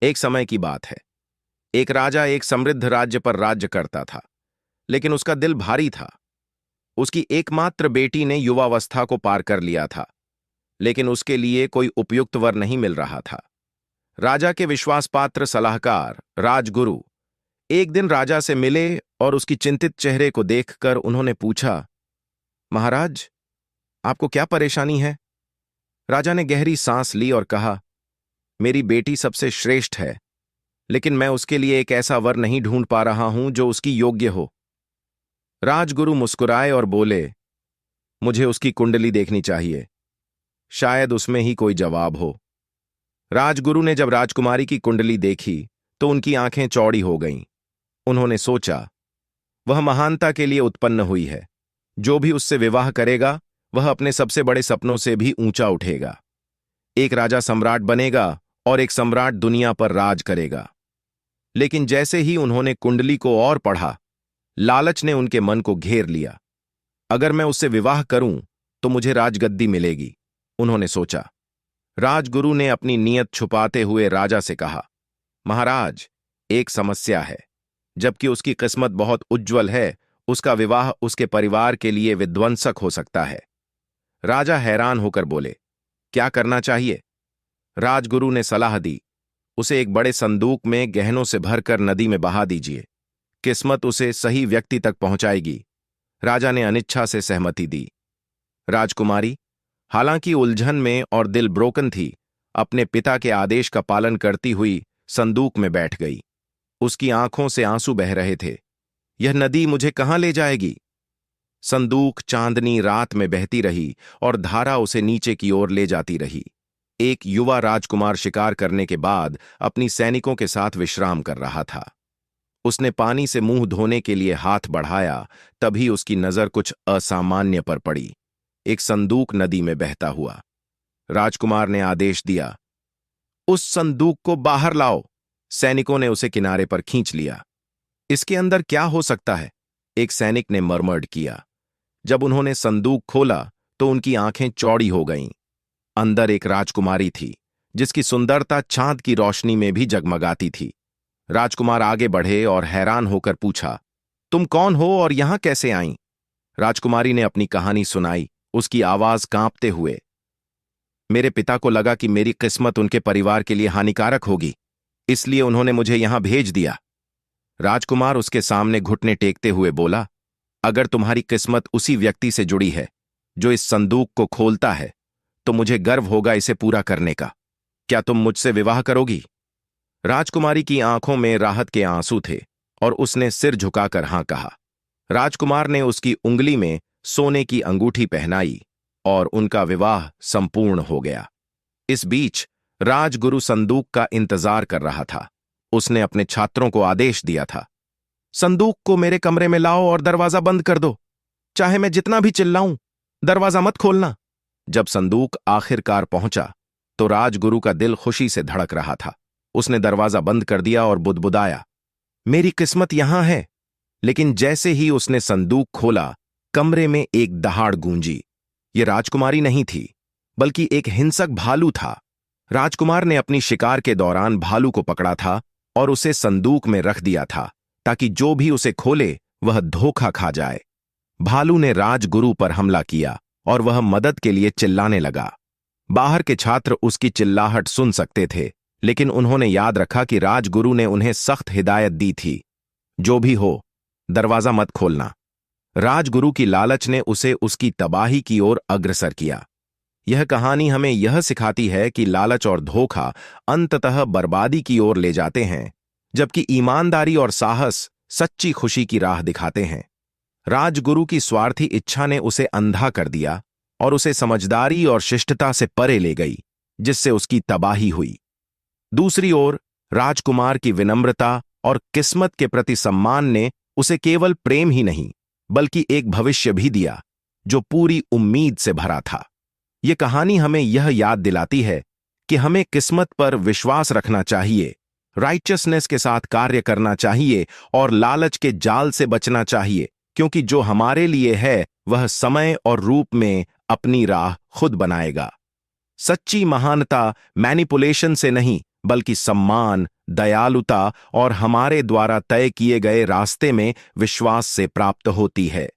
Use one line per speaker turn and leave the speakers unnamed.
एक समय की बात है। एक राजा एक समृद्ध राज्य पर राज्य करता था, लेकिन उसका दिल भारी था। उसकी एकमात्र बेटी ने युवावस्था को पार कर लिया था, लेकिन उसके लिए कोई उपयुक्त वर नहीं मिल रहा था। राजा के विश्वासपात्र सलाहकार राजगुरु एक दिन राजा से मिले और उसकी चिंतित चेहरे को देखकर उन्होंने पूछा, महाराज, आपको क्या परेशानी है? राजा ने गहरी सांस ली और कहा, मेरी बेटी सबसे श्रेष्ठ है, लेकिन मैं उसके लिए एक ऐसा वर नहीं ढूंढ पा रहा हूं जो उसकी योग्य हो। राजगुरु मुस्कुराए और बोले, मुझे उसकी कुंडली देखनी चाहिए, शायद उसमें ही कोई जवाब हो। राजगुरु ने जब राजकुमारी की कुंडली देखी तो उनकी आंखें चौड़ी हो गईं। उन्होंने सोचा, वह महानता के लिए उत्पन्न हुई है। जो भी उससे विवाह करेगा वह अपने सबसे बड़े सपनों से भी ऊंचा उठेगा। एक राजा सम्राट बनेगा और एक सम्राट दुनिया पर राज करेगा। लेकिन जैसे ही उन्होंने कुंडली को और पढ़ा, लालच ने उनके मन को घेर लिया। अगर मैं उससे विवाह करूं तो मुझे राजगद्दी मिलेगी, उन्होंने सोचा। राजगुरु ने अपनी नीयत छुपाते हुए राजा से कहा, महाराज, एक समस्या है। जबकि उसकी किस्मत बहुत उज्जवल है, उसका विवाह उसके परिवार के लिए विध्वंसक हो सकता है। राजा हैरान होकर बोले, क्या करना चाहिए? राजगुरु ने सलाह दी, उसे एक बड़े संदूक में गहनों से भरकर नदी में बहा दीजिए। किस्मत उसे सही व्यक्ति तक पहुंचाएगी। राजा ने अनिच्छा से सहमति दी। राजकुमारी, हालांकि उलझन में और दिल ब्रोकन थी, अपने पिता के आदेश का पालन करती हुई संदूक में बैठ गई। उसकी आंखों से आंसू बह रहे थे। यह नदी मुझे कहां ले जाएगी? संदूक चांदनी रात में बहती रही और धारा उसे नीचे की ओर ले जाती रही। एक युवा राजकुमार शिकार करने के बाद अपनी सैनिकों के साथ विश्राम कर रहा था। उसने पानी से मुंह धोने के लिए हाथ बढ़ाया, तभी उसकी नजर कुछ असामान्य पर पड़ी। एक संदूक नदी में बहता हुआ। राजकुमार ने आदेश दिया, उस संदूक को बाहर लाओ। सैनिकों ने उसे किनारे पर खींच लिया। इसके अंदर क्या हो सकता है? एक सैनिक ने मरमर्ड किया। जब उन्होंने संदूक खोला तो उनकी आंखें चौड़ी हो गईं। अंदर एक राजकुमारी थी, जिसकी सुंदरता चांद की रोशनी में भी जगमगाती थी। राजकुमार आगे बढ़े और हैरान होकर पूछा, तुम कौन हो और यहां कैसे आईं? राजकुमारी ने अपनी कहानी सुनाई, उसकी आवाज कांपते हुए। मेरे पिता को लगा कि मेरी किस्मत उनके परिवार के लिए हानिकारक होगी, इसलिए उन्होंने मुझे यहां भेज दिया। राजकुमार उसके सामने घुटने टेकते हुए बोला, अगर तुम्हारी किस्मत उसी व्यक्ति से जुड़ी है जो इस संदूक को खोलता है, तो मुझे गर्व होगा इसे पूरा करने का। क्या तुम मुझसे विवाह करोगी? राजकुमारी की आंखों में राहत के आंसू थे और उसने सिर झुकाकर हां कहा। राजकुमार ने उसकी उंगली में सोने की अंगूठी पहनाई और उनका विवाह संपूर्ण हो गया। इस बीच राजगुरु संदूक का इंतजार कर रहा था। उसने अपने छात्रों को आदेश दिया था, संदूक को मेरे कमरे में लाओ और दरवाजा बंद कर दो। चाहे मैं जितना भी चिल्लाऊं, दरवाजा मत खोलना। जब संदूक आखिरकार पहुंचा तो राजगुरु का दिल खुशी से धड़क रहा था। उसने दरवाजा बंद कर दिया और बुदबुदाया, मेरी किस्मत यहां है। लेकिन जैसे ही उसने संदूक खोला, कमरे में एक दहाड़ गूंजी। यह राजकुमारी नहीं थी, बल्कि एक हिंसक भालू था। राजकुमार ने अपनी शिकार के दौरान भालू को पकड़ा था और उसे संदूक में रख दिया था, ताकि जो भी उसे खोले वह धोखा खा जाए। भालू ने राजगुरु पर हमला किया और वह मदद के लिए चिल्लाने लगा। बाहर के छात्र उसकी चिल्लाहट सुन सकते थे, लेकिन उन्होंने याद रखा कि राजगुरु ने उन्हें सख्त हिदायत दी थी, जो भी हो, दरवाजा मत खोलना। राजगुरु की लालच ने उसे उसकी तबाही की ओर अग्रसर किया। यह कहानी हमें यह सिखाती है कि लालच और धोखा अंततः बर्बादी की ओर ले जाते हैं, जबकि ईमानदारी और साहस सच्ची खुशी की राह दिखाते हैं। राजगुरु की स्वार्थी इच्छा ने उसे अंधा कर दिया और उसे समझदारी और शिष्टता से परे ले गई, जिससे उसकी तबाही हुई। दूसरी ओर राजकुमार की विनम्रता और किस्मत के प्रति सम्मान ने उसे केवल प्रेम ही नहीं, बल्कि एक भविष्य भी दिया जो पूरी उम्मीद से भरा था। यह कहानी हमें यह याद दिलाती है कि हमें किस्मत पर विश्वास रखना चाहिए, राइचसनेस के साथ कार्य करना चाहिए और लालच के जाल से बचना चाहिए, क्योंकि जो हमारे लिए है वह समय और रूप में अपनी राह खुद बनाएगा। सच्ची महानता मैनिपुलेशन से नहीं, बल्कि सम्मान, दयालुता और हमारे द्वारा तय किए गए रास्ते में विश्वास से प्राप्त होती है।